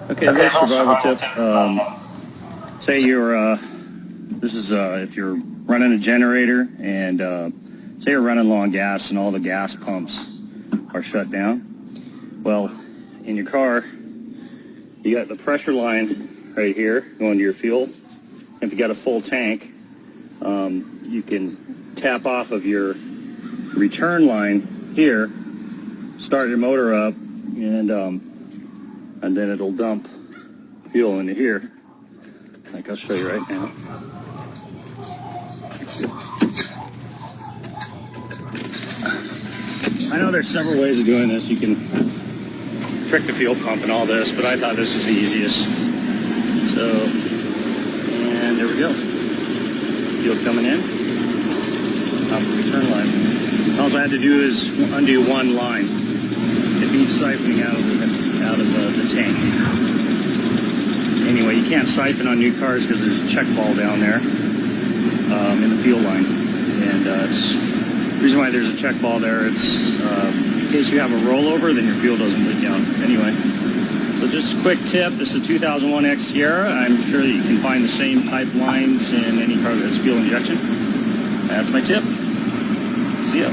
Okay, little survival tip. Say you're, if you're running a generator and say you're running low on gas and all the gas pumps are shut down. Well, in your car, you got the pressure line right here going to your fuel. If you got a full tank, you can tap off of your return line here, start your motor up, and then it'll dump fuel into here. Like I'll show you right now. I know there's several ways of doing this. You can trick the fuel pump and all this, but I thought this was the easiest. So, and there we go. Fuel coming in off the return line. All I had to do is undo one line. It beats siphoning out of the tank. Anyway, you can't siphon on new cars because there's a check ball down there in the fuel line. And the reason why there's a check ball there, it's in case you have a rollover, then your fuel doesn't leak out. Anyway, so just a quick tip. This is a 2001 X Sierra. I'm sure that you can find the same type lines in any car that has fuel injection. That's my tip. See ya.